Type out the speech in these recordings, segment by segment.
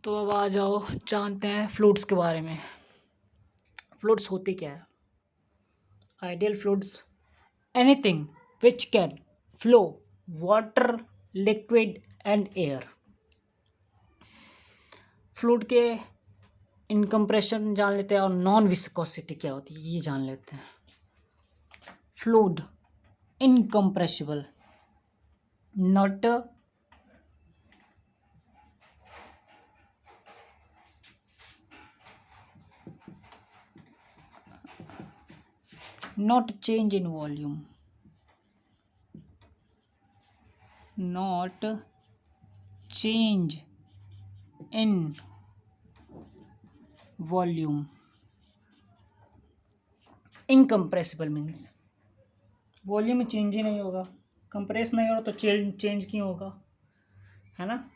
तो अब आ जाओ जानते हैं फ्लूइड्स के बारे में। फ्लूइड्स होती क्या है? Ideal fluids anything which can flow, water, liquid and air. Fluid के इनकम्प्रेशन जान लेते हैं और नॉन विस्कोसिटी क्या होती है ये जान लेते हैं। Fluid incompressible, not change in volume, not change in volume। Incompressible means volume में चेंज ही नहीं होगा, कंप्रेस नहीं हो रहा तो चेंज क्यों होगा, है ना।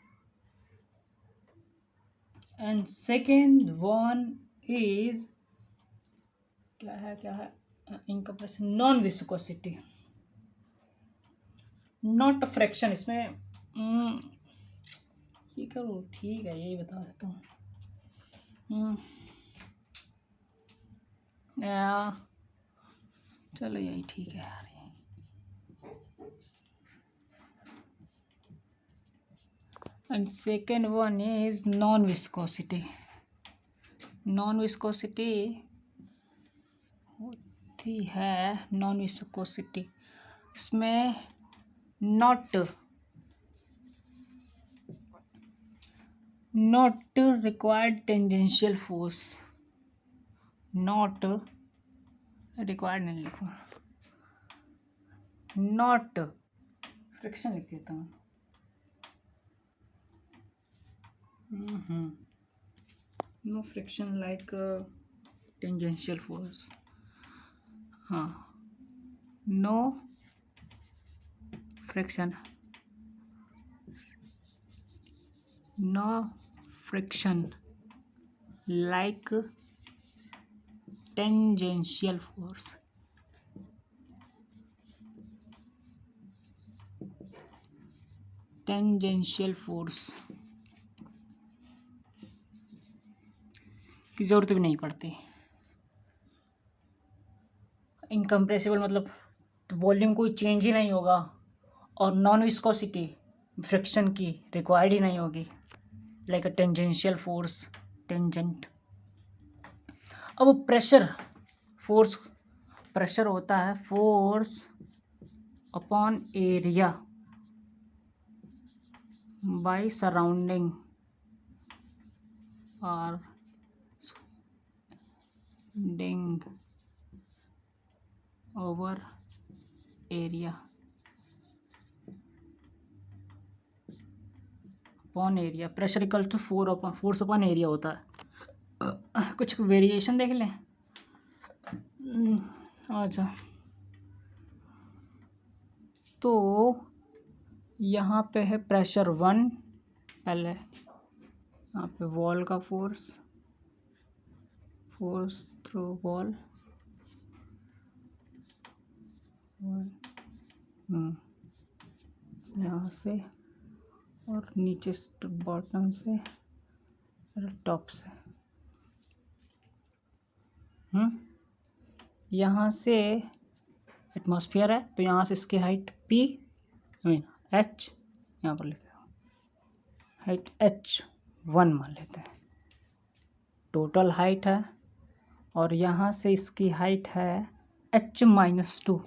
एंड सेकेंड वन इज क्या है incompressible, non viscosity, not fraction. इसमें ये करो, ठीक है यही बता देता हूँ। चलो यही ठीक है यार। And second one is non viscosity. Non viscosity होती है, नॉन विस्कोसिटी इसमें not required tangential force, not required नहीं लिखो, नॉट फ्रिक्शन लिख देता हूँ। No friction like tangential force. हाँ, no friction, no friction like tangential force. Tangential force की ज़रूरत भी नहीं पड़ती। इनकम्प्रेसिबल मतलब वॉल्यूम कोई चेंज ही नहीं होगा, और नॉन विस्कोसिटी फ्रिक्शन की रिक्वायर्ड ही नहीं होगी, like a tangential force, tangent. अब प्रेशर, फोर्स, प्रेशर होता है force upon area by surrounding और डिंग over area upon area. Pressure equal to force upon area होता है। कुछ वेरिएशन देख लें। अच्छा, तो यहाँ पे है प्रेशर 1, पहले यहाँ पे वॉल का फोर्स थ्रू वॉल, यहाँ से और नीचे बॉटम से टॉप से। यहाँ से एटमॉस्फेयर है तो यहाँ से इसकी हाइट P H, यहाँ पर लेते हैं हाइट H1 मान लेते हैं, टोटल हाइट है। और यहाँ से इसकी हाइट है H-2,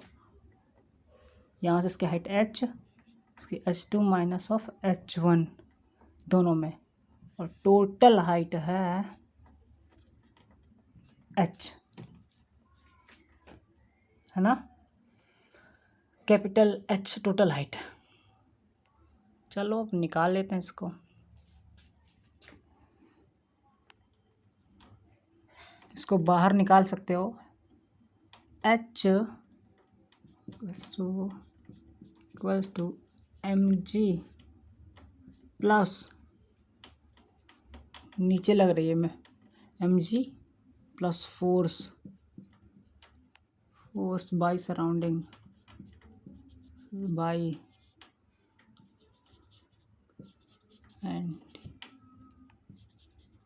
यहाँ से इसकी हाइट H, इसकी H2 माइनस ऑफ H1 दोनों में, और टोटल हाइट है H, है ना, कैपिटल H टोटल हाइट। चलो अब निकाल लेते हैं इसको। इसको बाहर निकाल सकते हो, H equals to mg plus, नीचे लग रही है मैं, mg plus force by surrounding by and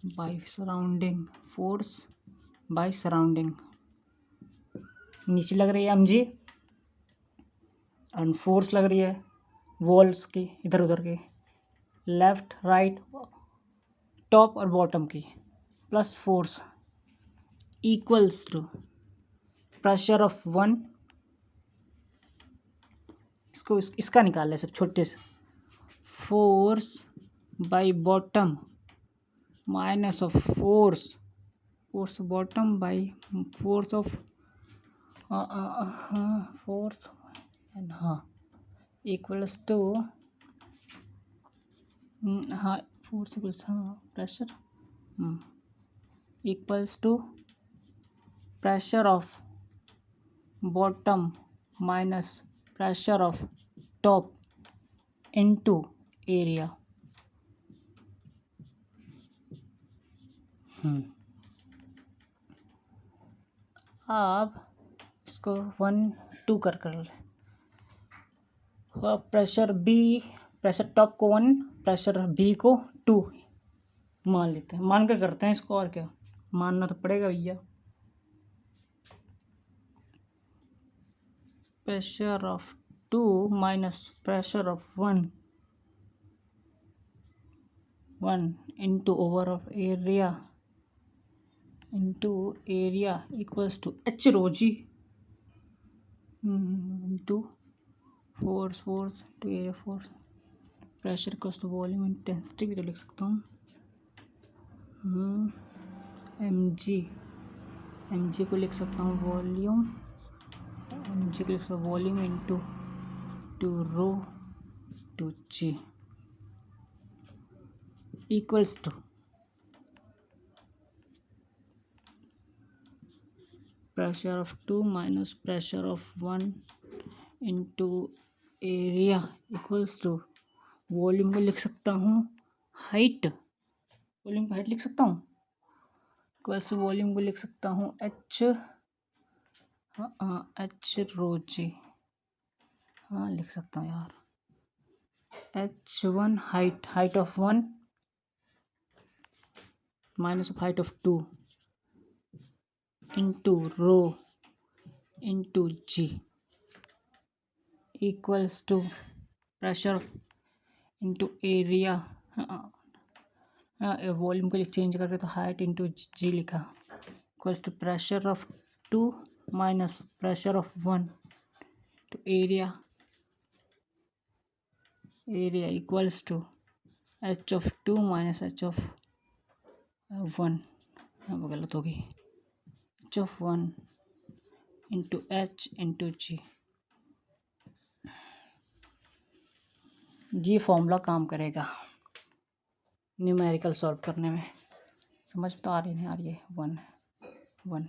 by surrounding, force by surrounding, नीचे लग रही है mg और फोर्स लग रही है वॉल्स की इधर उधर की, लेफ्ट राइट टॉप और बॉटम की, plus force equals to pressure of one, इसको इसका निकाल ले सब छोटे से, force by bottom minus of force bottom by force of force and हाँ इक्वल्स टू हाँ फोर्स इक्वल्स हाँ pressure equals to pressure of bottom minus pressure of top into area. अब इसको 1 2 कर ले, प्रेशर बी, प्रेशर टॉप को 1, pressure B को 2 मान लेते हैं, मान कर करते हैं इसको, और क्या मानना तो पड़ेगा भैया। Pressure of 2 minus pressure of 1 into over of area equals to H rho G into force into area force, pressure equals to volume intensity भी तो लिख सकता हूँ, एम जी को लिख सकता हूँ वॉल्यूम, को लिख सकता हूँ volume into rho to G equals to pressure of 2 minus pressure of 1 into area equals to volume को लिख सकता हूँ हाइट, वॉल्यूम को हाइट लिख सकता हूँ, इक्वल्स टू वॉल्यूम को लिख सकता हूँ एच रो जी, हाँ लिख सकता हूँ यार, h1 height of 1 minus of height of 2 into rho into g equals to pressure into area, volume को चेंज करके तो हाइट इंटू जी लिखा, equals to pressure of 2 minus pressure of 1 to area equals to h of 2 minus h of 1, यहाँ पर गलत होगी, h of 1 into h into g. ये formula काम करेगा न्यूमेरिकल सॉल्व करने में, समझ तो आ रही नहीं आ रही है, 1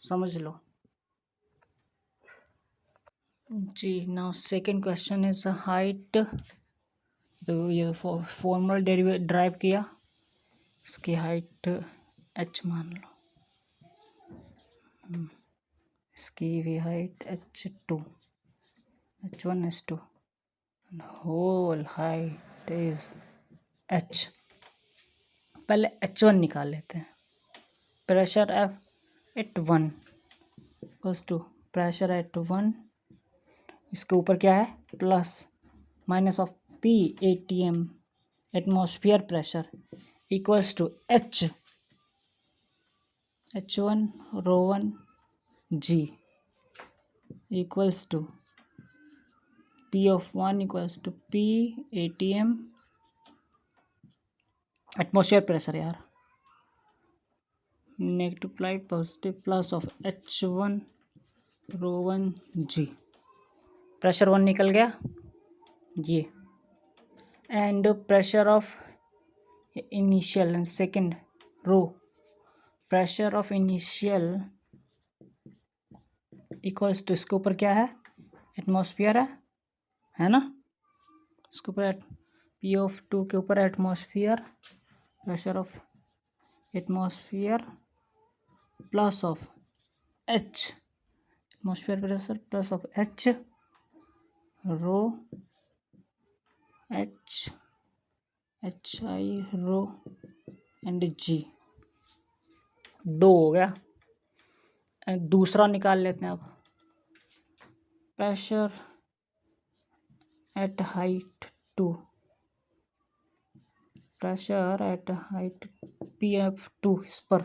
समझ लो जी। Now second question is height, तो ये फॉर्मूला ड्राइव किया, इसकी हाइट h मान लो, इसकी भी height h2 h1 h2 whole height is h। पहले h1 निकाल लेते हैं, pressure F at 1 equals to pressure at 1, इसके ऊपर क्या है plus minus of P ATM atmosphere pressure equals to h1 rho 1 g equals to P of 1 equals to P ATM atmosphere pressure यार, negative positive plus of h1 rho 1 g, pressure 1 निकल गया ये, and pressure of initial and second rho, pressure of initial equals to, इसके ऊपर क्या है atmosphere है ना, इसके ऊपर P ऑफ 2 के ऊपर atmosphere, pressure of atmosphere plus of H, atmosphere pressure plus of H rho H HI rho and G, 2 हो गया। दूसरा निकाल लेते हैं अब। Pressure at height 2, pressure at height PF2 इस पर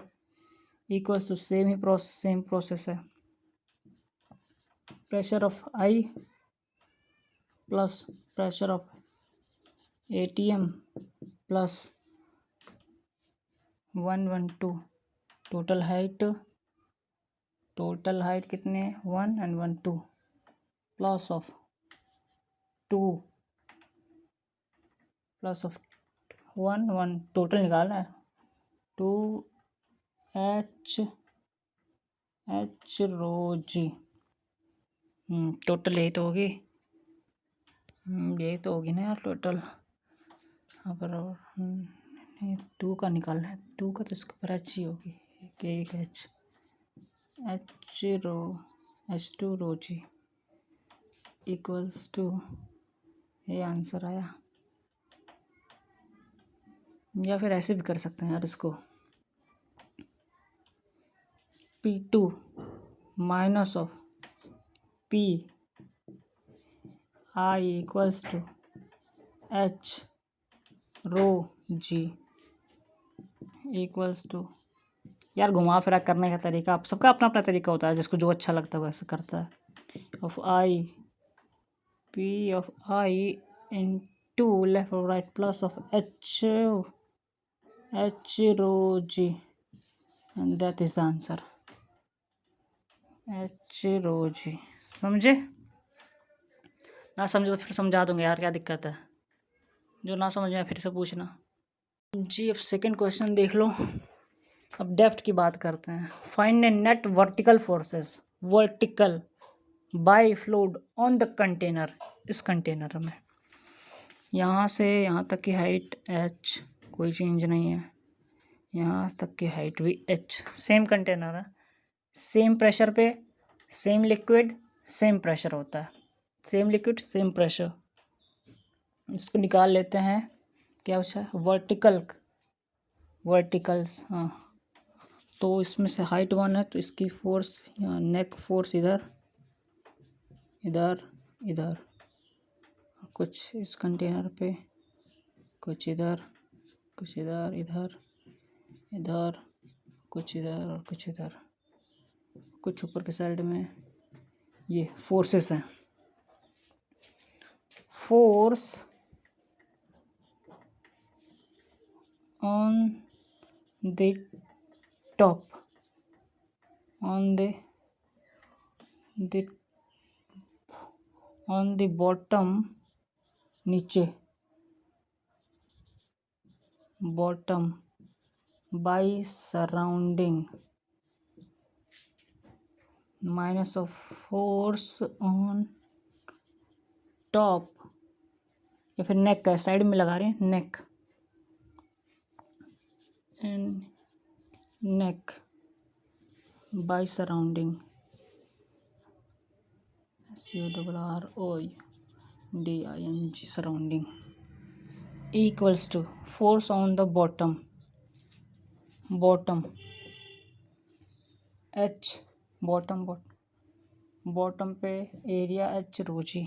इक्वल्स टू सेम प्रोसेस है। Pressure of I plus pressure of ATM plus 112 total height कितने 1 and 1 2 plus of 2 plus of 1 1 total निकालना है 2 H रो G। टोटल यही तो होगी, यही तो होगी ना यार टोटल। यहाँ पर 2 का निकालना है, 2 का तो इसके ऊपर H ही होगी, एक H2 rho G equals to, ये आंसर आया। या फिर ऐसे भी कर सकते हैं यार इसको, P2 minus of P I equals to H rho G equals to, यार घुमा फिरा करने का तरीका आप सबका अपना अपना तरीका होता है, जिसको जो अच्छा लगता है वैसे करता है। Of I P of I into left और right plus of H rho G and that is the answer, H rho G। समझे? ना समझे तो फिर समझा दूंगा यार, क्या दिक्कत है। जो ना समझ में फिर से पूछना जी। अब सेकंड क्वेश्चन देख लो। अब डेप्थ की बात करते हैं। Find a net vertical forces by fluid on the container. इस कंटेनर में यहाँ से यहाँ तक की हाइट h, कोई चेंज नहीं है। यहाँ तक की हाइट भी h, सेम कंटेनर है, सेम प्रेशर पे सेम लिक्विड सेम प्रेशर होता है, सेम लिक्विड सेम प्रेशर। इसको निकाल लेते हैं। क्या बचा है? वर्टिकल्स। हाँ, तो इसमें से हाइट 1 है तो इसकी फोर्स यहाँ नेक फोर्स इधर कुछ इस कंटेनर पे, कुछ इधर कुछ इधर कुछ इधर और कुछ इधर, कुछ ऊपर के साइड में। ये फोर्सेस हैं। Force on the top, on the bottom, नीचे bottom by surrounding minus of force on top, या फिर नेक का साइड में लगा रहे हैं, neck by surrounding SURROUNDING surrounding equals to force on the bottom H, bottom पे area H rho G,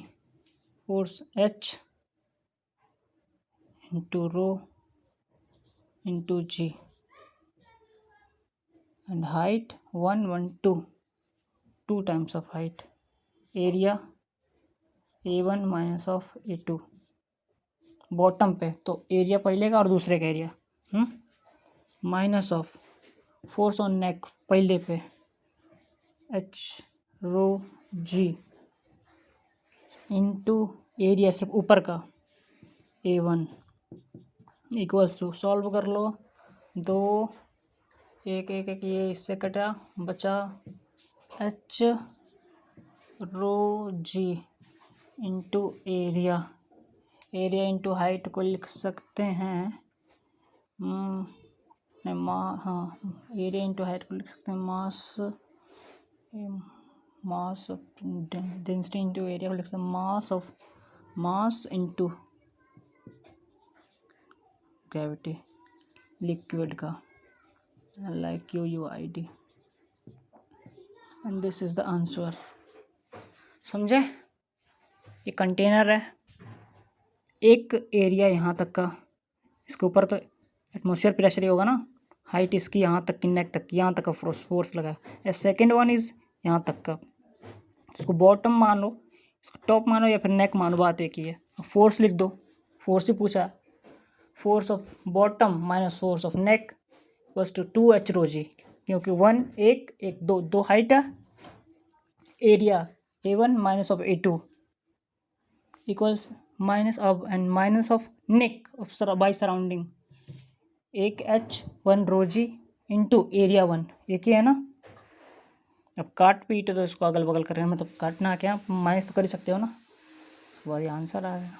force H into rho into G and height 1 1 2 times of height, area A1 minus of A2। Bottom पे तो area पहले का और दूसरे का area minus of force on नेक पहले पे H rho G into area सिर्फ ऊपर का A1 इक्वल्स टू, सॉल्व कर लो, 2 1 1 1 ये इससे कटा, बचा H rho G into area into height को लिख सकते हैं एरिया इंटू हाइट को लिख सकते हैं mass of density into area को लिख सकते हैं मास इंटू ग्रेविटी लिक्विड का, LIQUID, and this is the answer. समझे? ये कंटेनर है, एक एरिया यहाँ तक का, इसके ऊपर तो एटमॉस्फेयर प्रेशर ही होगा ना, हाइट इसकी यहाँ तक की, नेक तक की, यहाँ तक का फोर्स लगा है। सेकेंड वन इज़ यहाँ तक का, इसको बॉटम मान लो, इसको टॉप मानो या फिर नेक मानो, बात एक ही है। फोर्स लिख दो, फोर्स ही पूछा, force of bottom minus force of neck equals to 2H rho g, क्योंकि 1 एक 2 हाइट है, area A1 minus of A2 equals minus of and minus of neck of by surrounding, 1H1 rho g into area 1, एक ही है ना। अब काट पीट तो इसको अगल बगल करें, मतलब काटना क्या, माइनस तो कर ही सकते हो ना। उसके बाद ये आंसर आ गया।